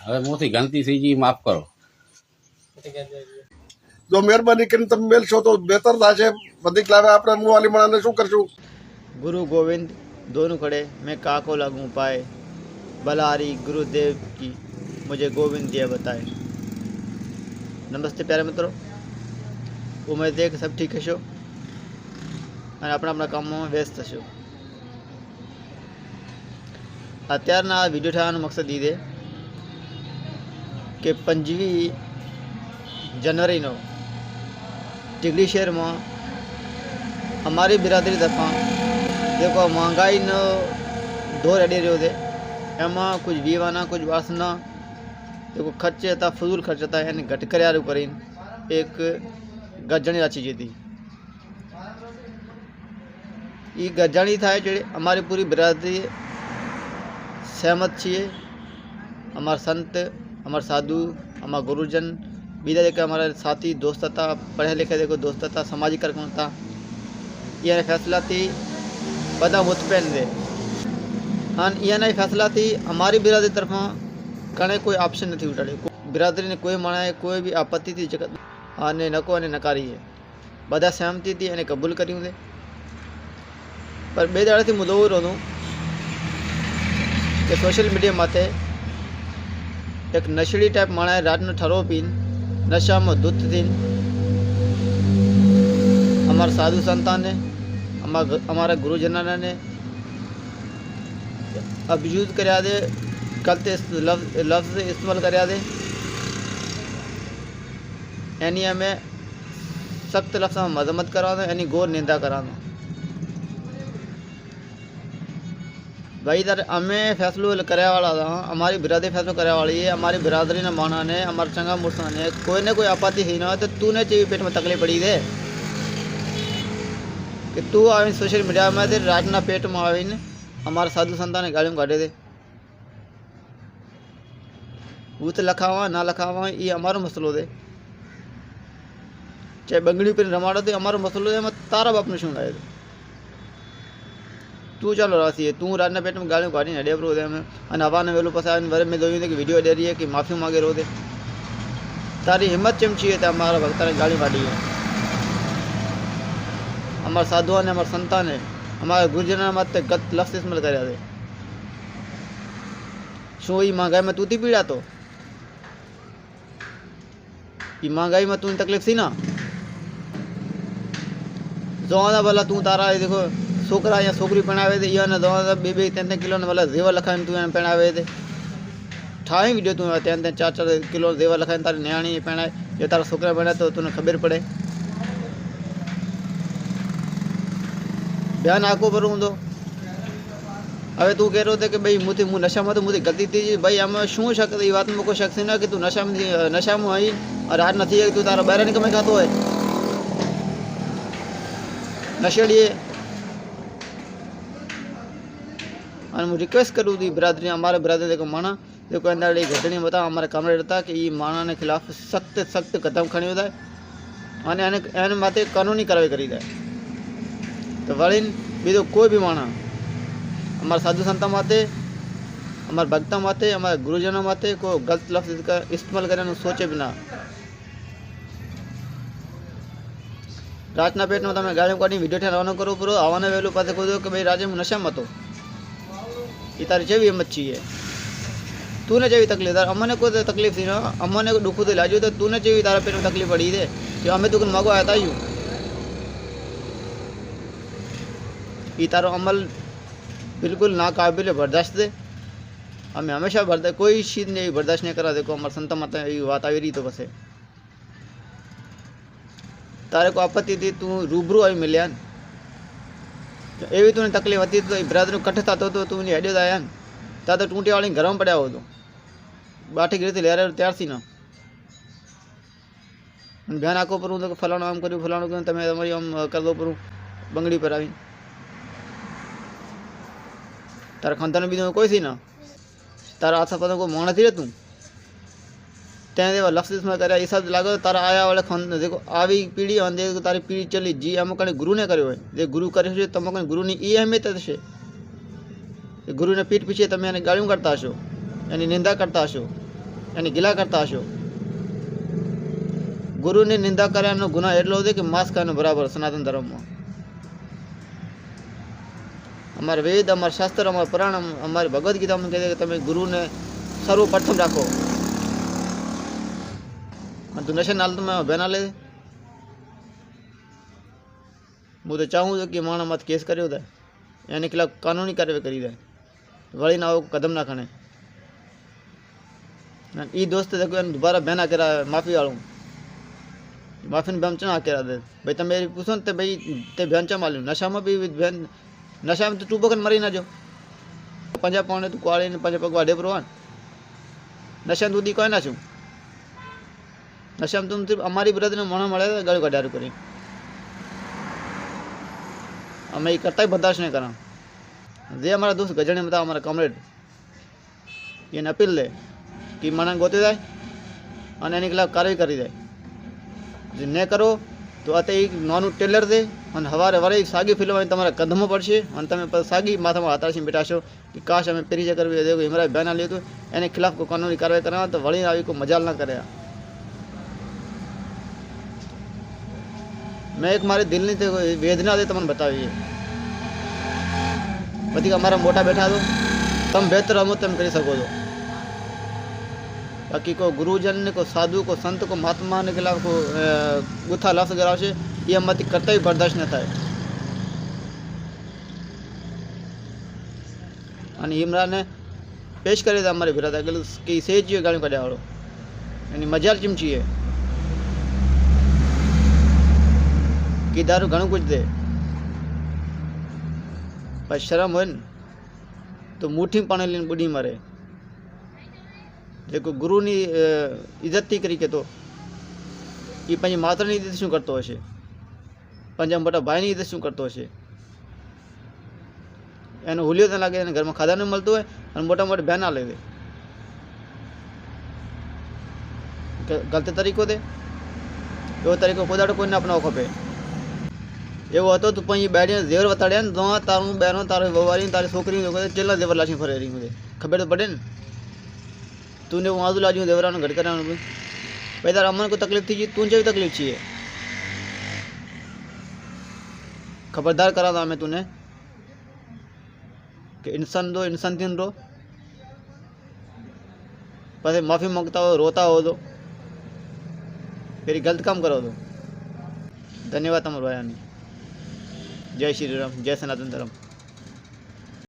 હવે મોટી ગલતી થઈ ગઈ, માફ કરો। જો મહેરબાની કરીને તમે મેલશો તો બેહતર થશે। વધિક લાવે આપણે મુવાલી મણાને શું કરશું? गुरु गोविंद दोनों खड़े, मैं काको लगूं पाए, बलारी गुरुदेव की मुझे गोविंद दिया बताए। नमस्ते प्यारे मित्रों, उम्मीद है कि सब ठीक हशो અને આપણા આપણા કામમાં વ્યસ્ત હશો। અત્યારના આ વિડીયો થવાનો મકસદ એ છે કે 25 જનવરીનો ટીગડી શહેરમાં અમારી બિરાદરી તરફા देखो महंगाई नो दौर अड़ी रो थे, एमा कुछ वीवाना कुछ वासना देखो खर्चे था, फजूल खर्च था, यानी घट कर एक गजाणी राशि जी थी। ये गजाणी था जो हमारी पूरी बिरादरी सहमत छे। हमारे संत, हमारे साधु, हमारे गुरुजन, बीजा देखो हमारे साथी दोस्त था, पढ़े लिखे देखो दोस्त था, सामाजिक कार्यक्रम था, ये फैसला थी બધા મુતપેન દે અને એના ફેસલાથી અમારી બિરાદરી તરફમાં કણે કોઈ ઓપ્શન નથી ઉઠાડ્યો। બિરાદરીને કોઈ માણસે કોઈ બી આપત્તિથી જગત અને નકો અને નકારી છે, બધા સહમતિથી એને કબૂલ કર્યું છે। પર બે દાડાથી હું જોઉં રહ્યો કે સોશિયલ મીડિયા માથે એક નશીડી ટાઈપ માણસે રાતનો ઠરો પીને નશામાં ધૂત થઈને અમારા સાધુ સંતાનને हमारा गुरुजनों ने अब्यूज करा दे, गलत लफ्ज इस्तेमाल करा दे, यानी हमें सख्त लफ्ज में मजम्मत करा दो, यानी गौर निंदा करा दो। भाई इधर हमें फैसलो कराया वाला था, हमारी बिरादरी फैसलो कराया वाली है। हमारी बिरादरी ने माना ने, हमारे चंगा मुर्सा ने कोई ना कोई आपत्ति ही ना, तो तूने चाहिए पेट में तकलीफ पड़ी दे कि तू आवी सोशल मीडिया में दे रातना पेट में आवीने हमारा साधु संतान ने गालियों काढ़े दे। वो तो लखावा ना लखावा ये हमारो मसलो दे, चाहे बंगड़ी पर रमाड़ो तो हमारो मसलो दे। मैं तारा बाप ने शू लाए दे, तू चालो रासी है, तू रातना पेट में गालियों काढ़ी अड़े रो दे। हमें अने हवा ने वेलो पसा वर में जोई कि वीडियो अड़े रही है कि माफ़ी मांगे रो दे। तारी हिम्मत चमची है तो हमारा भक्ता ने गाली काढ़ी है। हमारे साधुओं ने, हमारे संतान ने, हमारे गुरुजनों मत गत लफ्ज इस्तेमाल कर दे। शो ये महंगाई में तू थी पीड़ा तो ये महंगाई में तू तकलीफ थी ना जो भला तू तारा देखो छोकरा या छोकरी पहनावे थे या जो 2-3 किलो ने भला जेवर लखाने तू पहनावे थे। ठाई वीडियो तू 3-4 किलो जेवर लखाने तारी न्याणी पहनाए या तारा छोकरा पहना तो तुने खबर पड़े। ध्यान आको पर हूँ हवे तू कह रो थे कि भाई मुझे मुँह नशा में तो मुझे गलती थी भाई आम शू शक ये बात में कोई शक ना कि तू नशा में आई और आज नहीं तू तारा बहरा नहीं कमाई खातो है नशेड़िए। और मैं रिक्वेस्ट करूँ थी बिरादरी, हमारे बिरादरी देखो माना देखो अंदर घटनी बता हमारे कमरे रहता कि ये माना ने खिलाफ सख्त कदम खड़ी होता है और माथे कानूनी कार्रवाई करी जाए। तो वरीन बीजो कोई भी माना हमारे साधु संता माते, हमारे भक्ता माते, हमारे गुरुजनों माते को गलत लफ्ज का इस्तेमाल करने सोचे बिना रातना पेट में तब गाड़ियों काढ़ी वीडियो ठहरानो करो पूरा आवाने वेलू पास कहो कि भाई राजे नशा मत हो ये तारी जेवी हिम्मत चाहिए। तूने जेवी तकलीफ तार अम्मा ने कोई तकलीफ थी ना, अम्मा ने दुख तो लाजो तो तूने जेवी तारा पेट में तकलीफ पड़ी दे कि हमें तू मांगो आया था यू ये तारो अमल बिल्कुल नाकाबिल बर्दाश्त दे। हमें हमेशा कोई चीज़ नहीं बर्दाश्त नहीं करा। देखो हमारे संत माता ये बात आई रही तो बस तारे को आपत्ति थी तू रूबरू आई मिले एवी तूने तकलीफ थी तो बिरादरी कट्ठ था तो तू हेडियो आया ता तो टूटी वाली घर में पड़ा हो तो बाठी गिरी थी ले तैयार थी ना ध्यान आको पर तो फलाणो आम करूँ फलाणो करूँ तमें तमारी आम कर दो पर बंगड़ी पर आई तारा खानदान बीजो कोई थी ना तारा आसा पास को माण थी तू तें लफ्ज में कर सब लागो तारा आया वाले खान देखो आवी पीढ़ी आंदे तारी पीढ़ी चली जी अमुक कने गुरु ने करो जे गुरु करे तम कने गुरु नी ई अहमियत है। गुरु ने पीठ पीछे तमे गालियों करता हशो एनी निंदा करता हशो એની ગિલા કરતા હશો. ગુરુની નિંદા કર્યાનો ગુનાહ એટલો છે કે માંસ ખાવાનો બરાબર સનાતન ધર્મમાં. અમારા વેદ, અમારા શાસ્ત્ર, અમારા પુરાણ, અમારી ભગવદ્ ગીતામાં કહે છે કે તમે ગુરુને સર્વપ્રથમ રાખો. અને તું નશા નાલ તમે બેના લે. હું તો ચાહું છું કે માણસ મત કેસ કર્યો થાય એની ખિલાફ કાનૂની કાર્યવાહી કરી દે, વળીને આવો કદમ ના ખણે. એ દોસ્ત એને દુબારા બેના કર્યા માફી વાળું, માફીને બેન ચણા કર્યા દે. ભાઈ તમે એ પૂછો ને તે ભાઈ તે બેન ચા માલ્યું. નશામાં બી બેન, નશામાં તો તું બગન મરી ના જો. પંજા પાણે તું કોળીને પંજા પગ વાઢે પ્રવાન નશામાં તું દી કોઈ ના છું. નશામાં તું અમારી બ્રદરને મણો મળે ગળું કઢારું કરી. અમે એ કરતા બર્દાશ્ત નહીં કરા. જે અમારા દોસ્ત ગજણી બધા અમારા કોમરેડ એને અપીલ લે કે મને ગોતી જાય અને એની ખિલાફ કાર્યવાહી કરી જાય. જો ન કરો તો આ એક નાનું ટેલર દે અને સવારે વરે સાગી ફિલ્મ તમારા કદમો પડશે અને તમે સાગી માથામાં હાથાશી બેઠાશો કે કાશ અમે પેરી કરવી દે ઇમરાન બેના લીધું એની ખિલાફ કોઈ કાનૂની કાર્યવાહી કરવા તો વળીને આવી કોઈ મજાલ ના કર્યા. મેં એક મારી દિલની વેદના દે તમને બતાવી. પછી અમારા મોટા બેઠા તો તમે બહેતર રમો તમે કરી શકો છો. બાકી કોઈ ગુરુજન ને કોઈ સાધુ કોઈ સંત કોઈ મહાત્માને ખિલાફ કોઈ ગુથા લફ્ઝ કરાવશે એ અમારાથી કરતા બર્દાશ્ત ન થાય. અને ઇમરાને પેશ કરી દે અમારી ભેરા કે સેજ ગાડી કાઢ્યા વાળો એની મજાલ ચીમચી કે દારૂ ઘણું કુછ દે. પછી શરમ હોય ને તો મુઠ્ઠી પાણી લઈને બુડી મરે. જે કોઈ ગુરુની ઇજ્જતથી કરી કે તો એ પછી માતરની ઇજ્જત શું કરતો હશે, પંજા મોટા ભાઈની ઇજ્જત શું કરતો હશે. એનો હુલિયો તો લાગે એને ઘરમાં ખાધા ન મળતું હોય અને મોટા મોટા બહેન ના લઈ દે. ગલત તરીકો દે એવો તરીકો કોદાડો કોઈને અપનાવો ખપે. એવો હતો તું પણ એ બેડીને ઝેર વતાડ્યા ને તો તારું બહેનો તારી વવારી તારી છોકરી ચેલા ઝેવર લાશી ફરે રહી મને ખબર તો પડે ને. તું ને હું આજુ લાજુ દેવરાનું ઘટ કરવાનું ભાઈ તારે અમને કોઈ તકલીફ થઈ ગઈ તું જેવી તકલીફ છીએ ખબરદાર કરાતા અમે તુને કે ઇન્સાન દો ઇન્સાનથી રહો. પછી માફી માંગતા હો રોતા હો તો ફરી ગલત કામ કરો તો. ધન્યવાદ તમારો ભાઈ. જય શ્રી રામ, જય સનાતન ધર્મ.